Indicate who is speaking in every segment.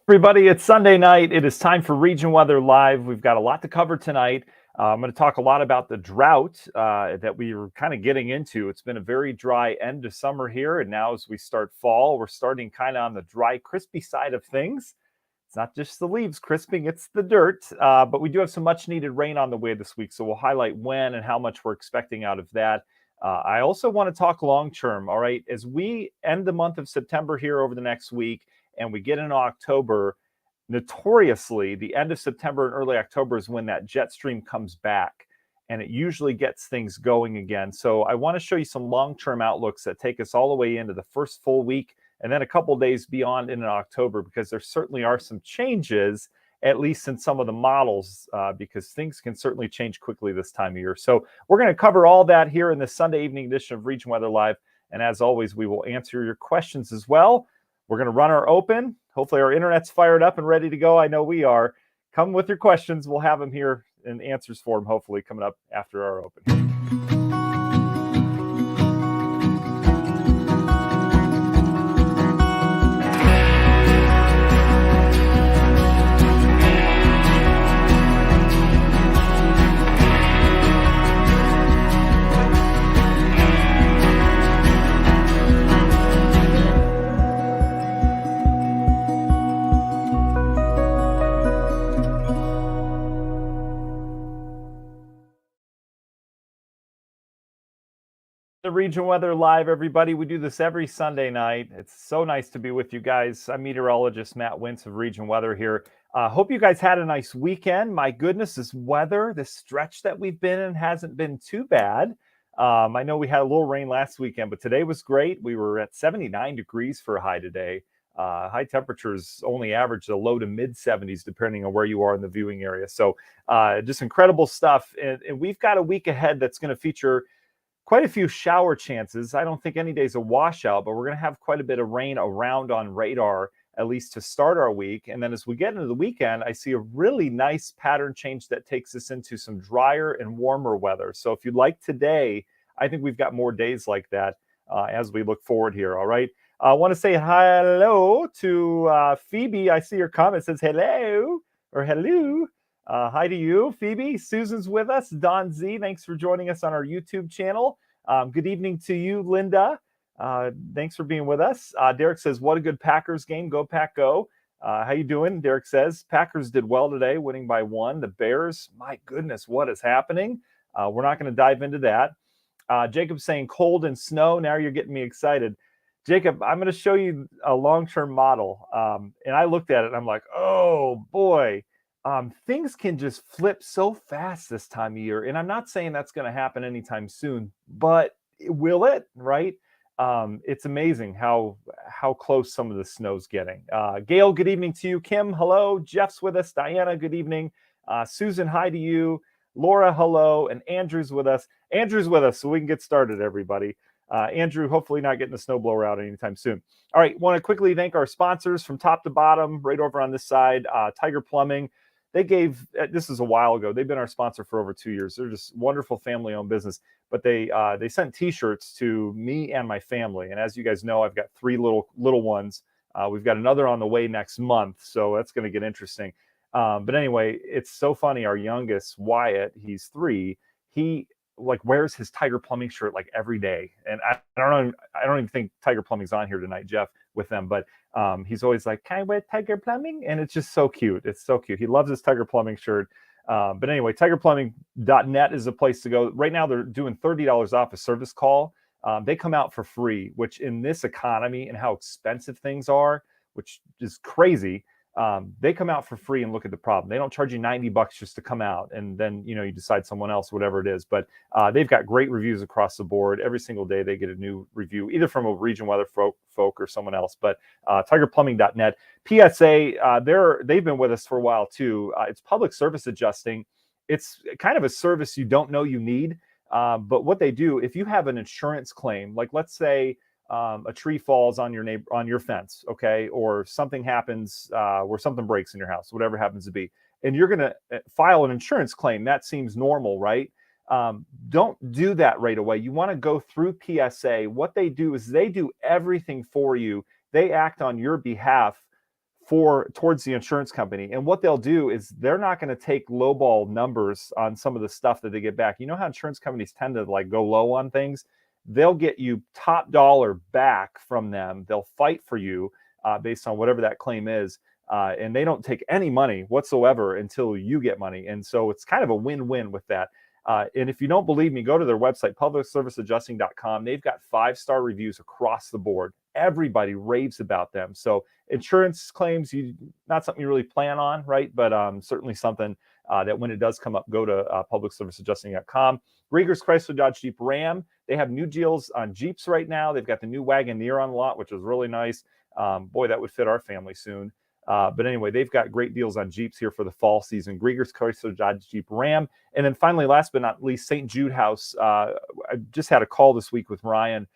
Speaker 1: Everybody, it's Sunday night. It is time for Region Weather Live. We've got a lot to cover tonight. I'm going to talk a lot about the drought that we were kind of getting into. It's been a very dry end of summer here, and now as we start fall, we're starting kind of on the dry, crispy side of things. It's not just the leaves crisping, it's the dirt. But we do have some much needed rain on the way this week, so we'll highlight when and how much we're expecting out of that. I also want to talk long term. All right, as we end the month of September here over the next week and we get into October, notoriously, the end of September and early October is when that jet stream comes back and it usually gets things going again. So I want to show you some long-term outlooks that take us all the way into the first full week and then a couple days beyond in October, because there certainly are some changes, at least in some of the models, because things can certainly change quickly this time of year. So we're going to cover all that here in this Sunday evening edition of Region Weather Live. And as always, we will answer your questions as well. We're going to run our open. Hopefully our internet's fired up and ready to go. I know we are. Come with your questions. We'll have them here in answers form, hopefully coming up after our open. The Region Weather Live, everybody. We do this every Sunday night. It's so nice to be with you guys. I'm meteorologist Matt Wintz of Region Weather here. Hope you guys had a nice weekend. My goodness, this weather, this stretch that we've been in hasn't been too bad. I know we had a little rain last weekend, but today was great. We were at 79 degrees for a high today. High temperatures only average the low to mid 70s, depending on where you are in the viewing area. So just incredible stuff. And we've got a week ahead that's going to feature quite a few shower chances. I don't think any day's a washout, but we're going to have quite a bit of rain around on radar, at least to start our week. And then as we get into the weekend, I see a really nice pattern change that takes us into some drier and warmer weather. So if you like today, I think we've got more days like that as we look forward here. All right. I want to say hello to Phoebe. I see your comment says hello or hello. Hi to you, Phoebe. Susan's with us. Don Z, thanks for joining us on our YouTube channel. Good evening to you, Linda. Thanks for being with us. Derek says, what a good Packers game. Go, Pack, go. How you doing? Derek says, Packers did well today, winning by 1. The Bears, my goodness, what is happening? We're not going to dive into that. Jacob's saying cold and snow. Now you're getting me excited. Jacob, I'm going to show you a long-term model. And I looked at it and I'm like, oh, boy. Things can just flip so fast this time of year. And I'm not saying that's going to happen anytime soon, but will it, right? It's amazing how close some of the snow's getting. Gail, good evening to you. Kim, hello. Jeff's with us. Diana, good evening. Susan, hi to you. Laura, hello. And Andrew's with us. Andrew's with us, so we can get started, everybody. Andrew, hopefully not getting the snowblower out anytime soon. All right, want to quickly thank our sponsors from top to bottom, right over on this side, Tiger Plumbing. They gave, this is a while ago, they've been our sponsor for over 2 years. They're just wonderful family-owned business, but they sent T-shirts to me and my family. And as you guys know, I've got 3 little ones. We've got another on the way next month, so that's going to get interesting. But anyway, it's so funny. Our youngest, Wyatt, he's 3. He wears his Tiger Plumbing shirt like every day. And I don't even think Tiger Plumbing's on here tonight, Jeff, with them, but he's always like, can I wear Tiger Plumbing? And it's just so cute. It's so cute. He loves his Tiger Plumbing shirt. But anyway, tigerplumbing.net is a place to go. Right now, they're doing $30 off a service call. They come out for free, which in this economy and how expensive things are, which is crazy, they come out for free and look at the problem. They don't charge you $90 just to come out, and then you decide someone else, whatever it is. But they've got great reviews across the board. Every single day they get a new review, either from a Region Weather folk or someone else. But tigerplumbing.net. PSA, they've been with us for a while too. It's public service adjusting. It's kind of a service you don't know you need. But what they do, if you have an insurance claim, like let's say a tree falls on your fence, okay, or something happens where something breaks in your house, whatever happens to be, and you're going to file an insurance claim, that seems normal, right? Don't do that right away. You want to go through PSA. What they do is they do everything for you. They act on your behalf towards the insurance company. And what they'll do is they're not going to take lowball numbers on some of the stuff that they get back. You know how insurance companies tend to like go low on things? They'll get you top dollar back from them. They'll fight for you based on whatever that claim is. And they don't take any money whatsoever until you get money. And so it's kind of a win-win with that. And if you don't believe me, go to their website, publicserviceadjusting.com. They've got 5-star reviews across the board. Everybody raves about them. So insurance claims, not something you really plan on, right? But certainly something that when it does come up, go to publicserviceadjusting.com. Grieger's Chrysler Dodge Jeep Ram. They have new deals on Jeeps right now. They've got the new Wagoneer on lot, which is really nice. Boy, that would fit our family soon. But anyway, they've got great deals on Jeeps here for the fall season. Grieger's Chrysler Dodge Jeep Ram. And then finally, last but not least, St. Jude House. I just had a call this week with Ryan.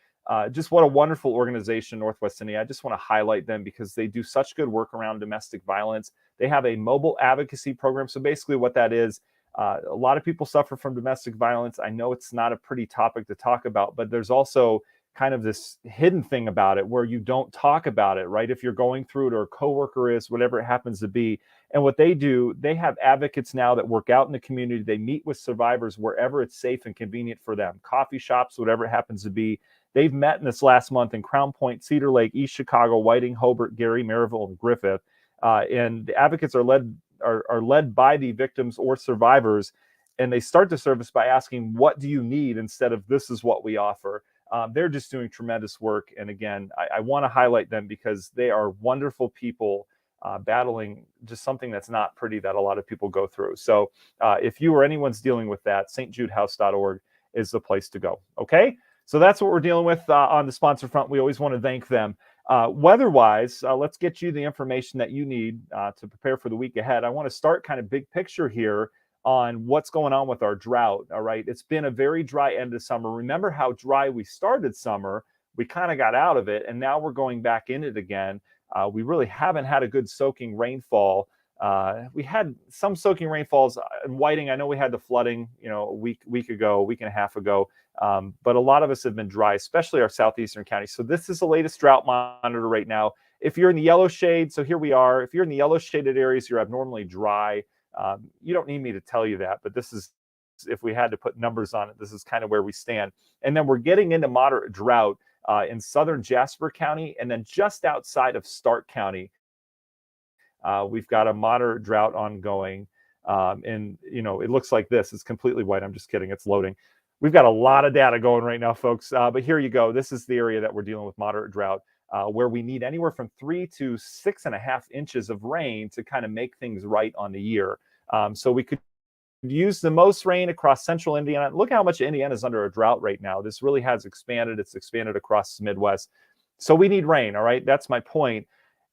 Speaker 1: Just what a wonderful organization, Northwest Indiana. I just want to highlight them because they do such good work around domestic violence. They have a mobile advocacy program. So basically what that is, a lot of people suffer from domestic violence. I know it's not a pretty topic to talk about, but there's also kind of this hidden thing about it where you don't talk about it, right? If you're going through it or a coworker is, whatever it happens to be. And what they do, they have advocates now that work out in the community. They meet with survivors wherever it's safe and convenient for them. Coffee shops, whatever it happens to be. They've met in this last month in Crown Point, Cedar Lake, East Chicago, Whiting, Hobart, Gary, Maryville, and Griffith. And the advocates are led by the victims or survivors. And they start the service by asking, what do you need, instead of this is what we offer. They're just doing tremendous work. And again, I want to highlight them because they are wonderful people battling just something that's not pretty that a lot of people go through. So if you or anyone's dealing with that, stjudehouse.org is the place to go. Okay. So that's what we're dealing with on the sponsor front. We always want to thank them. Weather-wise, let's get you the information that you need to prepare for the week ahead. I want to start kind of big picture here on what's going on with our drought. All right. It's been a very dry end of summer. Remember how dry we started summer? We kind of got out of it, and now we're going back in it again. We really haven't had a good soaking rainfall. We had some soaking rainfalls in Whiting. I know we had the flooding, a week and a half ago. But a lot of us have been dry, especially our southeastern counties. So this is the latest drought monitor right now. If you're in the yellow shade, so here we are. If you're in the yellow shaded areas, you're abnormally dry. You don't need me to tell you that, but this is, if we had to put numbers on it, this is kind of where we stand. And then we're getting into moderate drought in southern Jasper County, and then just outside of Stark County. We've got a moderate drought ongoing. And, it looks like this. It's completely white. I'm just kidding. It's loading. We've got a lot of data going right now, folks. But here you go. This is the area that we're dealing with moderate drought, where we need anywhere from 3 to 6.5 inches of rain to kind of make things right on the year. So we could use the most rain across central Indiana. Look how much Indiana is under a drought right now. This really has expanded. It's expanded across the Midwest. So we need rain, all right? That's my point.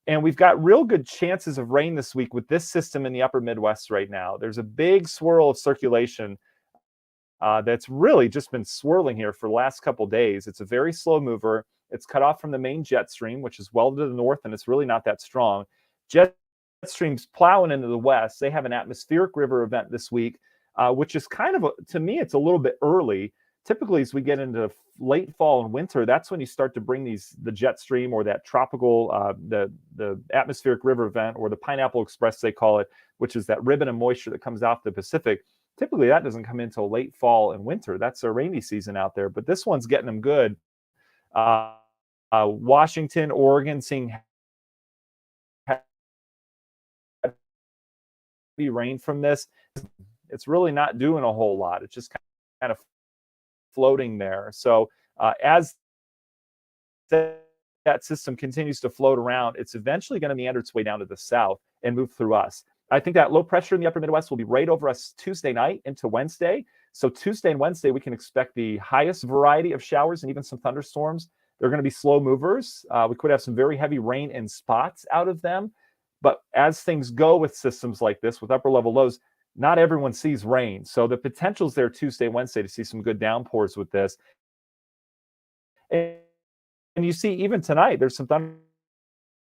Speaker 1: And we've got real good chances of rain this week with this system in the upper Midwest right now. There's a big swirl of circulation that's really just been swirling here for the last couple days. It's a very slow mover. It's cut off from the main jet stream, which is well to the north, and it's really not that strong. Jet streams plowing into the west. They have an atmospheric river event this week, which is kind of, to me, it's a little bit early. Typically, as we get into late fall and winter, that's when you start to bring the jet stream or that tropical, the atmospheric river event, or the Pineapple Express, they call it, which is that ribbon of moisture that comes off the Pacific. Typically, that doesn't come in until late fall and winter. That's a rainy season out there, but this one's getting them good. Washington, Oregon, seeing heavy rain from this. It's really not doing a whole lot. It's just kind of floating there. So as that system continues to float around, it's eventually going to meander its way down to the south and move through us. I think that low pressure in the upper Midwest will be right over us Tuesday night into Wednesday. So Tuesday and Wednesday, we can expect the highest variety of showers and even some thunderstorms. They're going to be slow movers. We could have some very heavy rain in spots out of them. But as things go with systems like this, with upper level lows, not everyone sees rain. So the potential's there Tuesday, Wednesday to see some good downpours with this. And you see, even tonight, there's some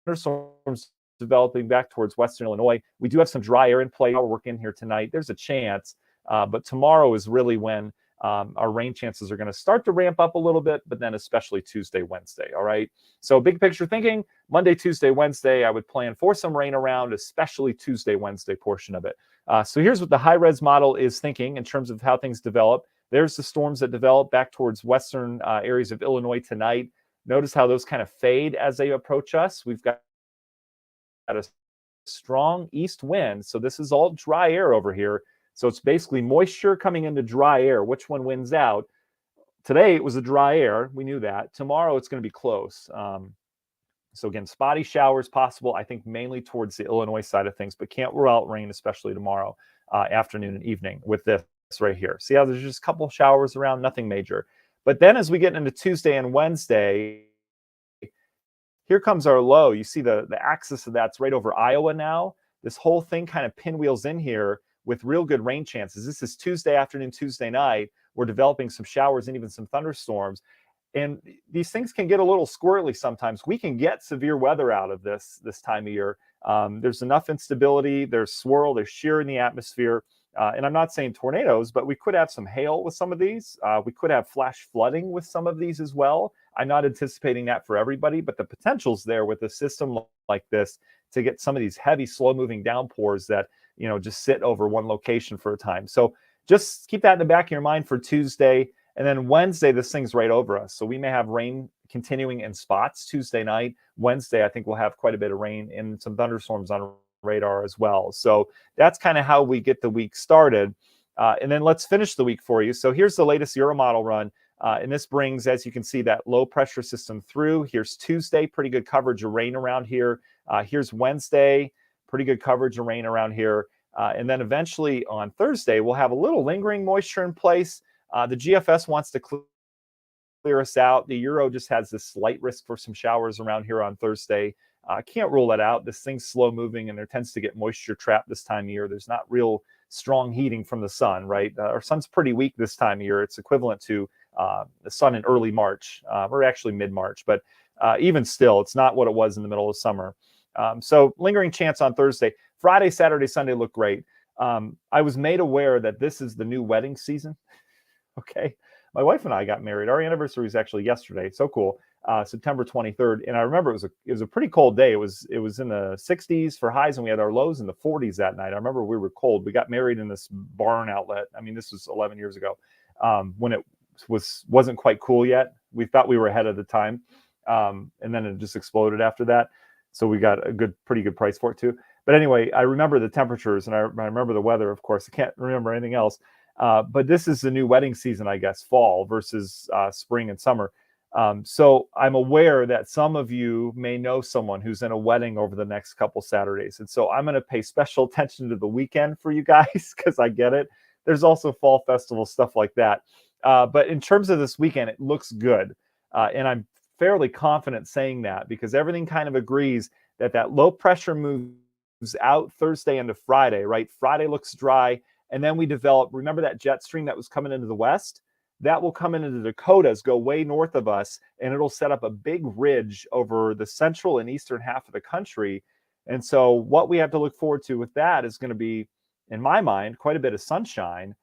Speaker 1: thunderstorms developing back towards Western Illinois. We do have some dry air in play. We're working here tonight. There's a chance, but tomorrow is really when our rain chances are going to start to ramp up a little bit, but then especially Tuesday, Wednesday. All right. So big picture thinking, Monday, Tuesday, Wednesday, I would plan for some rain around, especially Tuesday, Wednesday portion of it. So here's what the high res model is thinking in terms of how things develop. There's the storms that develop back towards western areas of Illinois tonight. Notice how those kind of fade as they approach us. We've got a strong east wind. So this is all dry air over here. So it's basically moisture coming into dry air. Which one wins out? Today it was a dry air. We knew that. Tomorrow it's going to be close. So again, spotty showers possible, I think mainly towards the Illinois side of things, but can't rule out rain, especially tomorrow afternoon and evening with this right here. See how there's just a couple showers around, nothing major. But then as we get into Tuesday and Wednesday, here comes our low. You see the axis of that's right over Iowa now. This whole thing kind of pinwheels in here with real good rain chances. This is Tuesday afternoon, Tuesday night. We're developing some showers and even some thunderstorms. And these things can get a little squirrely sometimes. We can get severe weather out of this time of year. There's enough instability. There's swirl. There's shear in the atmosphere. And I'm not saying tornadoes, but we could have some hail with some of these. We could have flash flooding with some of these as well. I'm not anticipating that for everybody, but the potential's there with a system like this to get some of these heavy, slow-moving downpours that, you know, just sit over one location for a time. So just keep that in the back of your mind for Tuesday. And then Wednesday, this thing's right over us. So we may have rain continuing in spots Tuesday night. Wednesday, I think we'll have quite a bit of rain and some thunderstorms on radar as well. So that's kind of how we get the week started. And then let's finish the week for you. So here's the latest Euromodel run. And this brings, as you can see, that low pressure system through. Here's Tuesday, pretty good coverage of rain around here. Here's Wednesday, pretty good coverage of rain around here. And then eventually on Thursday, we'll have a little lingering moisture in place. The GFS wants to clear us out. The Euro just has this slight risk for some showers around here on Thursday. I can't rule that out. This thing's slow moving and there tends to get moisture trapped this time of year. There's not real strong heating from the sun, right? Our sun's pretty weak this time of year. It's equivalent to the sun in early March, or actually mid-March. But even still, it's not what it was in the middle of summer. So lingering chance on Thursday. Friday, Saturday, Sunday look great. I was made aware that this is the new wedding season. Okay. My wife and I got married. Our anniversary was actually yesterday. So cool. September 23rd. And I remember it was a pretty cold day. It was in the 60s for highs and we had our lows in the 40s that night. I remember we were cold. We got married in this barn outlet. I mean, this was 11 years ago when it wasn't quite cool yet. We thought we were ahead of the time. And then it just exploded after that. So we got a pretty good price for it too. But anyway, I remember the temperatures and I remember the weather, of course. I can't remember anything else. But this is the new wedding season, I guess, fall versus spring and summer. So I'm aware that some of you may know someone who's in a wedding over the next couple Saturdays. And so I'm going to pay special attention to the weekend for you guys because I get it. There's also fall festival stuff like that. But in terms of this weekend, it looks good. And I'm fairly confident saying that because everything kind of agrees that low pressure moves out Thursday into Friday, right? Friday looks dry. And then we develop, remember that jet stream that was coming into the west? That will come into the Dakotas, go way north of us, and it'll set up a big ridge over the central and eastern half of the country. And so what we have to look forward to with that is going to be, in my mind, quite a bit of sunshine,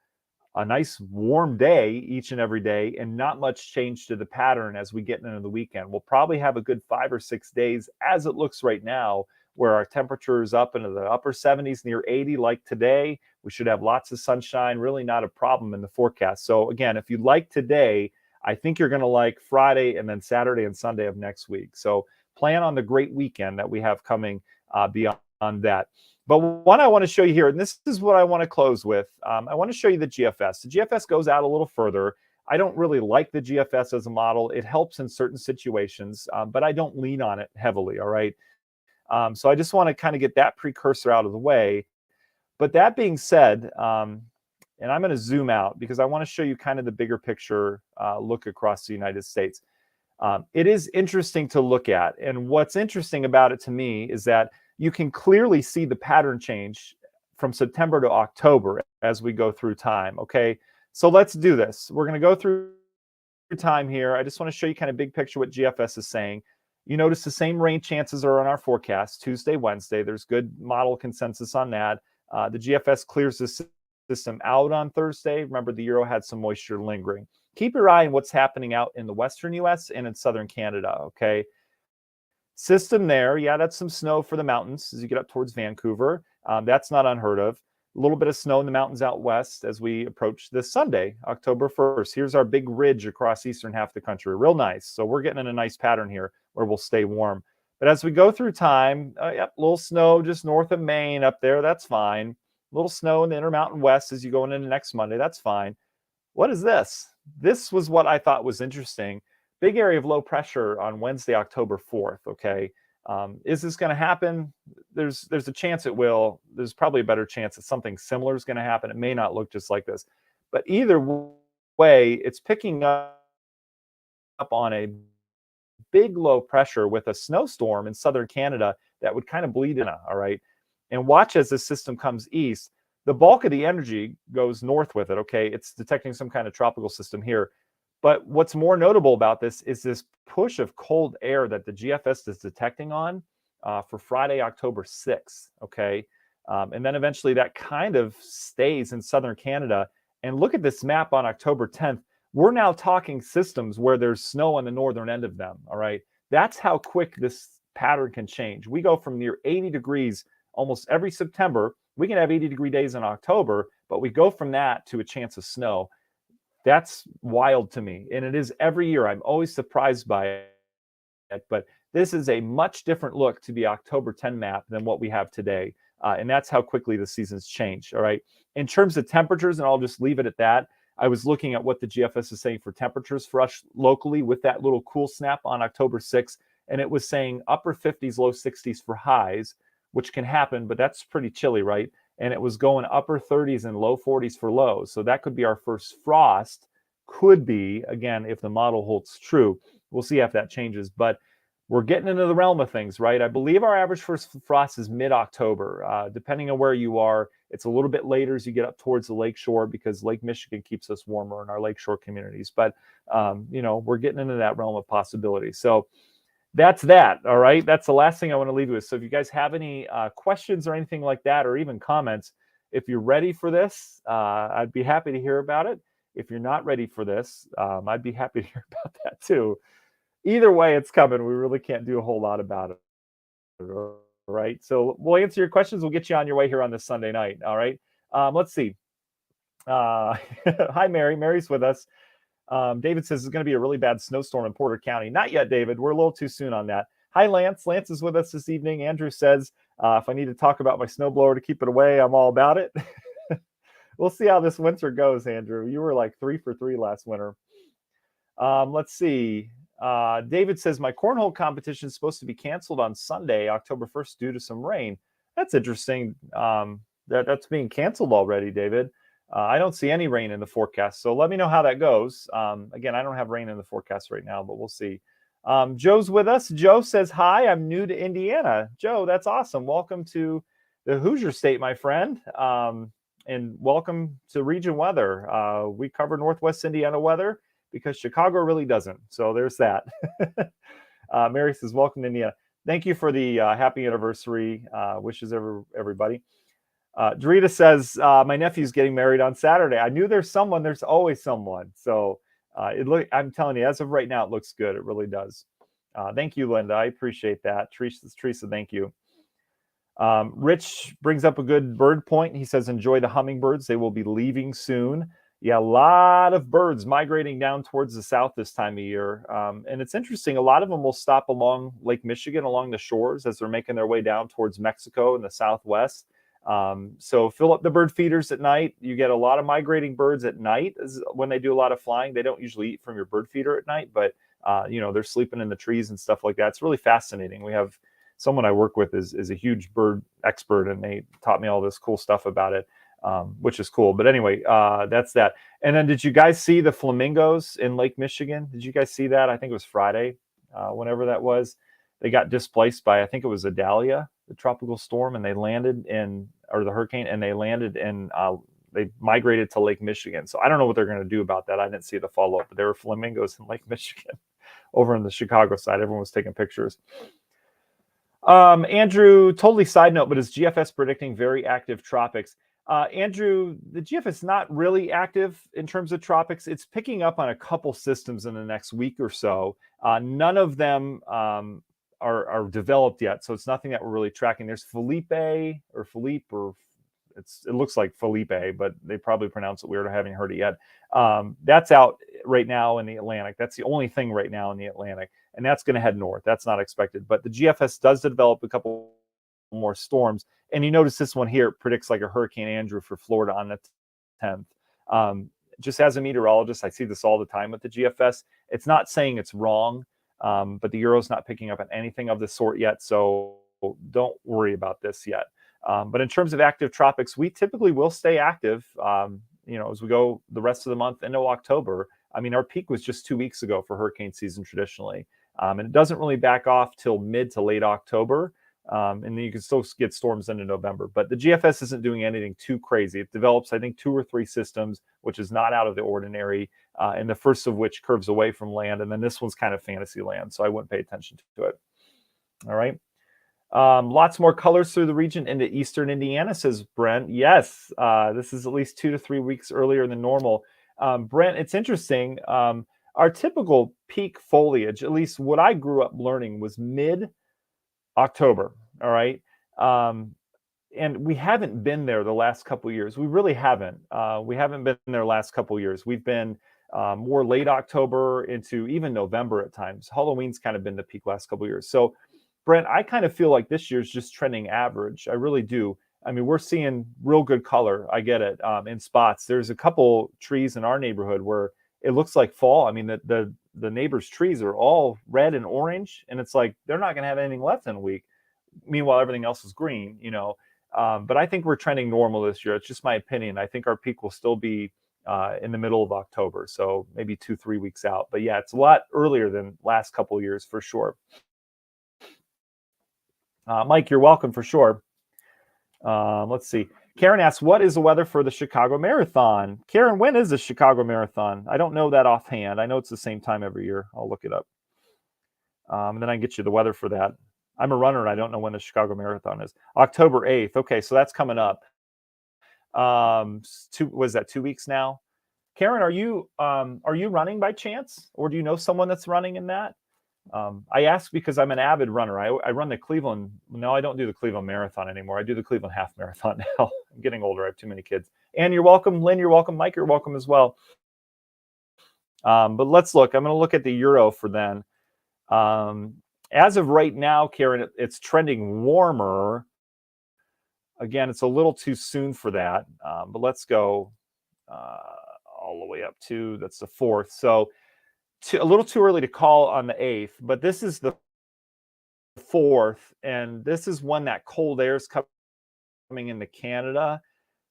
Speaker 1: a nice warm day each and every day, and not much change to the pattern as we get into the weekend. We'll probably have a good 5 or 6 days as it looks right now, where our temperature is up into the upper 70s, near 80 like today. We should have lots of sunshine, really not a problem in the forecast. So again, if you like today, I think you're going to like Friday and then Saturday and Sunday of next week. So plan on the great weekend that we have coming beyond that. But what I want to show you here, and this is what I want to close with, I want to show you the GFS. The GFS goes out a little further. I don't really like the GFS as a model. It helps in certain situations, but I don't lean on it heavily, all right? So I just want to kind of get that precursor out of the way. But that being said, and I'm going to zoom out because I want to show you kind of the bigger picture look across the United States. It is interesting to look at. And what's interesting about it to me is that you can clearly see the pattern change from September to October as we go through time. Okay, so let's do this. We're going to go through time here. I just want to show you kind of big picture what GFS is saying. You notice the same rain chances are on our forecast, Tuesday, Wednesday. There's good model consensus on that. The GFS clears this system out on Thursday. Remember, the Euro had some moisture lingering. Keep your eye on what's happening out in the western U.S. and in southern Canada, okay? System there, yeah, that's some snow for the mountains as you get up towards Vancouver. That's not unheard of. A little bit of snow in the mountains out west as we approach this Sunday, October 1st. Here's our big ridge across eastern half the country. Real nice. So we're getting in a nice pattern here where we'll stay warm. But as we go through time, yep, a little snow just north of Maine up there. That's fine. A little snow in the Intermountain West as you go into next Monday. That's fine. What is this? This was what I thought was interesting. Big area of low pressure on Wednesday, October 4th, okay? Is this going to happen? There's a chance it will. There's probably a better chance that something similar is going to happen. It may not look just like this. But either way, it's picking up on a big low pressure with a snowstorm in southern Canada that would kind of bleed in, all right? And watch as this system comes east. The bulk of the energy goes north with it, okay? It's detecting some kind of tropical system here. But what's more notable about this is this push of cold air that the GFS is detecting on for Friday, October 6th, okay? And then eventually that kind of stays in southern Canada. And look at this map on October 10th. We're now talking systems where there's snow on the northern end of them, all right? That's how quick this pattern can change. We go from near 80 degrees almost every September. We can have 80-degree days in October, but we go from that to a chance of snow. That's wild to me. And it is every year. I'm always surprised by it. But this is a much different look to the October 10 map than what we have today. And that's how quickly the seasons change. All right. In terms of temperatures, and I'll just leave it at that, I was looking at what the GFS is saying for temperatures for us locally with that little cool snap on October 6th. And it was saying upper 50s, low 60s for highs, which can happen, but that's pretty chilly, right? And it was going upper 30s and low 40s for lows. So that could be our first frost. Could be, again, if the model holds true. We'll see if that changes. But we're getting into the realm of things, right? I believe our average first frost is mid-October. Depending on where you are, it's a little bit later as you get up towards the lakeshore because Lake Michigan keeps us warmer in our lakeshore communities. But, we're getting into that realm of possibility. So that's that. All right. That's the last thing I want to leave you with. So if you guys have any questions or anything like that, or even comments, if you're ready for this, I'd be happy to hear about it. If you're not ready for this, I'd be happy to hear about that too. Either way, it's coming. We really can't do a whole lot about it. All right. So we'll answer your questions. We'll get you on your way here on this Sunday night. All right. Let's see. Hi, Mary. Mary's with us. David says it's going to be a really bad snowstorm in Porter County. Not yet, David. We're a little too soon on that. Hi, Lance. Lance is with us this evening. Andrew says, if I need to talk about my snowblower to keep it away, I'm all about it. We'll see how this winter goes, Andrew. You were like 3 for 3 last winter. Let's see. David says, my cornhole competition is supposed to be canceled on Sunday, October 1st, due to some rain. That's interesting. That's being canceled already, David. I don't see any rain in the forecast, so let me know how that goes. Again, I don't have rain in the forecast right now, but we'll see. Joe's with us. Joe says, hi, I'm new to Indiana. Joe, that's awesome. Welcome to the Hoosier State, my friend, and welcome to Region Weather. We cover Northwest Indiana weather because Chicago really doesn't, so there's that. Mary says, welcome to Indiana. Thank you for the happy anniversary wishes, everybody. Dorita says, my nephew's getting married on Saturday. I knew there's someone. There's always someone. So I'm telling you, as of right now, it looks good. It really does. Thank you, Linda. I appreciate that. Teresa, thank you. Rich brings up a good bird point. He says, enjoy the hummingbirds. They will be leaving soon. Yeah, a lot of birds migrating down towards the south this time of year. And it's interesting. A lot of them will stop along Lake Michigan, along the shores as they're making their way down towards Mexico in the southwest. So fill up the bird feeders at night. You get a lot of migrating birds at night when they do a lot of flying. They don't usually eat from your bird feeder at night, but they're sleeping in the trees and stuff like that. It's really fascinating. We have someone I work with is a huge bird expert, and they taught me all this cool stuff about it, which is cool. But anyway, that's that. And then did you guys see the flamingos in Lake Michigan? Did you guys see that? I think it was Friday, whenever that was. They got displaced by, I think it was Idalia, the tropical storm, and they landed or the hurricane, and they landed in, they migrated to Lake Michigan. So I don't know what they're going to do about that. I didn't see the follow-up, but there were flamingos in Lake Michigan over on the Chicago side. Everyone was taking pictures. Andrew, totally side note, but is GFS predicting very active tropics? Andrew, the GFS is not really active in terms of tropics. It's picking up on a couple systems in the next week or so. None of them are developed yet, so it's nothing that we're really tracking. There's Philippe, it looks like Felipe, but they probably pronounce it weird. I haven't heard it yet. That's out right now in the Atlantic. That's the only thing right now in the Atlantic, and that's going to head north. That's not expected, but the GFS does develop a couple more storms. And you notice this one here predicts like a Hurricane Andrew for Florida on the 10th. Just as a meteorologist, I see this all the time with the GFS. It's not saying it's wrong, but the Euro's not picking up on anything of the sort yet, so don't worry about this yet. But in terms of active tropics, we typically will stay active, as we go the rest of the month into October. I mean, our peak was just 2 weeks ago for hurricane season traditionally, and it doesn't really back off till mid to late October. And then you can still get storms into November. But the GFS isn't doing anything too crazy. It develops, I think, 2 or 3 systems, which is not out of the ordinary, and the first of which curves away from land. And then this one's kind of fantasy land, so I wouldn't pay attention to it. All right. Lots more colors through the region into eastern Indiana, says Brent. Yes, this is at least 2 to 3 weeks earlier than normal. Brent, it's interesting. Our typical peak foliage, at least what I grew up learning, was mid-October. All right. And we haven't been there the last couple of years. We really haven't. We haven't been there the last couple of years. We've been more late October into even November at times. Halloween's kind of been the peak last couple of years. So, Brent, I kind of feel like this year's just trending average. I really do. I mean, we're seeing real good color. I get it in spots. There's a couple trees in our neighborhood where it looks like fall. I mean, the neighbors' trees are all red and orange, and it's like they're not going to have anything left in a week. Meanwhile, everything else is green, But I think we're trending normal this year. It's just my opinion. I think our peak will still be in the middle of October, so maybe 2-3 weeks out. But yeah, it's a lot earlier than last couple of years for sure. Mike, you're welcome for sure. Let's see. Karen asks, what is the weather for the Chicago Marathon? Karen, when is the Chicago Marathon? I don't know that offhand. I know it's the same time every year. I'll look it up. And then I can get you the weather for that. I'm a runner and I don't know when the Chicago Marathon is. October 8th. Okay, so that's coming up. Was that 2 weeks now? Karen, are you running by chance? Or do you know someone that's running in that? I ask because I'm an avid runner. I run the Cleveland. No, I don't do the Cleveland Marathon anymore. I do the Cleveland Half Marathon now. I'm getting older. I have too many kids. And you're welcome. Lynn, you're welcome. Mike, you're welcome as well. But let's look. I'm going to look at the Euro for then. As of right now, Karen, it's trending warmer. Again, it's a little too soon for that. But let's go all the way up to, that's the 4th. So a little too early to call on the 8th, but this is the 4th, and this is when that cold air is coming into Canada.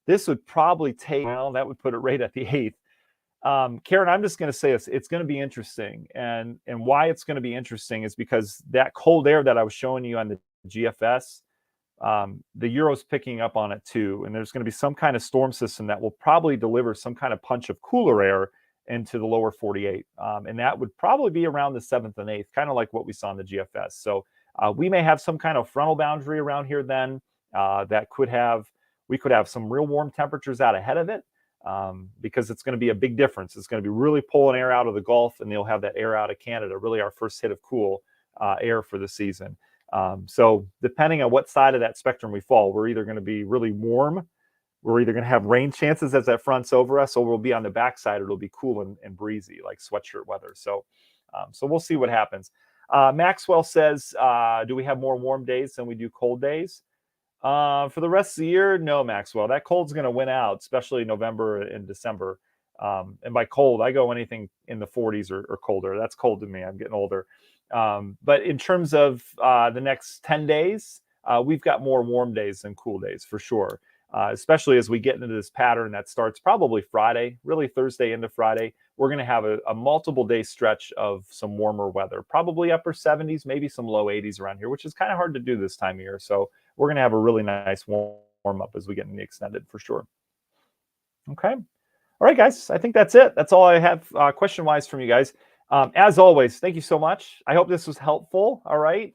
Speaker 1: This would probably take, well, that would put it right at the 8th. Karen, I'm just going to say this. It's going to be interesting. And why it's going to be interesting is because that cold air that I was showing you on the GFS, the Euro's picking up on it too. And there's going to be some kind of storm system that will probably deliver some kind of punch of cooler air into the lower 48. And that would probably be around the 7th and 8th, kind of like what we saw in the GFS. So we may have some kind of frontal boundary around here then we could have some real warm temperatures out ahead of it because it's going to be a big difference. It's going to be really pulling air out of the Gulf, and they'll have that air out of Canada, really our first hit of cool air for the season. So depending on what side of that spectrum we fall, we're either going to be really warm, we're either going to have rain chances as that front's over us, or we'll be on the backside. It'll be cool and breezy, like sweatshirt weather. So we'll see what happens. Maxwell says, do we have more warm days than we do cold days? For the rest of the year, no, Maxwell. That cold's going to win out, especially November and December. And by cold, I go anything in the 40s or colder. That's cold to me. I'm getting older. But in terms of the next 10 days, we've got more warm days than cool days for sure. Especially as we get into this pattern that starts probably Friday, really Thursday into Friday. We're going to have a multiple day stretch of some warmer weather, probably upper 70s, maybe some low 80s around here, which is kind of hard to do this time of year. So we're going to have a really nice warm up as we get in the extended for sure. Okay. All right, guys. I think that's it. That's all I have question-wise from you guys. As always, thank you so much. I hope this was helpful. All right.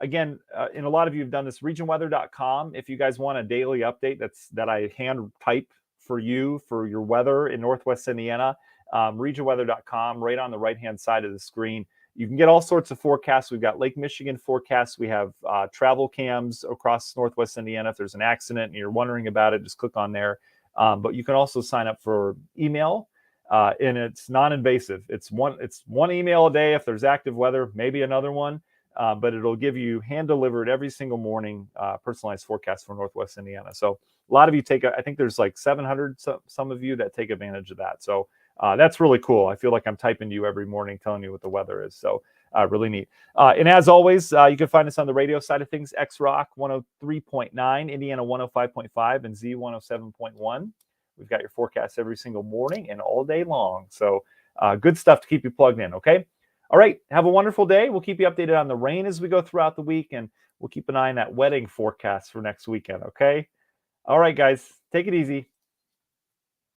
Speaker 1: again, and a lot of you have done this, regionweather.com. If you guys want a daily update that I hand type for you for your weather in Northwest Indiana, regionweather.com, right on the right-hand side of the screen. You can get all sorts of forecasts. We've got Lake Michigan forecasts. We have travel cams across Northwest Indiana. If there's an accident and you're wondering about it, just click on there. But you can also sign up for email, and it's non-invasive. It's one email a day. If there's active weather, maybe another one. But it'll give you hand-delivered every single morning personalized forecast for Northwest Indiana. So a lot of you I think there's like 700, some of you that take advantage of that. So that's really cool. I feel like I'm typing to you every morning telling you what the weather is. So really neat. And as always, you can find us on the radio side of things, X-Rock 103.9, Indiana 105.5, and Z 107.1. We've got your forecast every single morning and all day long. So good stuff to keep you plugged in, okay? All right, have a wonderful day. We'll keep you updated on the rain as we go throughout the week, and we'll keep an eye on that wedding forecast for next weekend, okay? All right, guys, take it easy.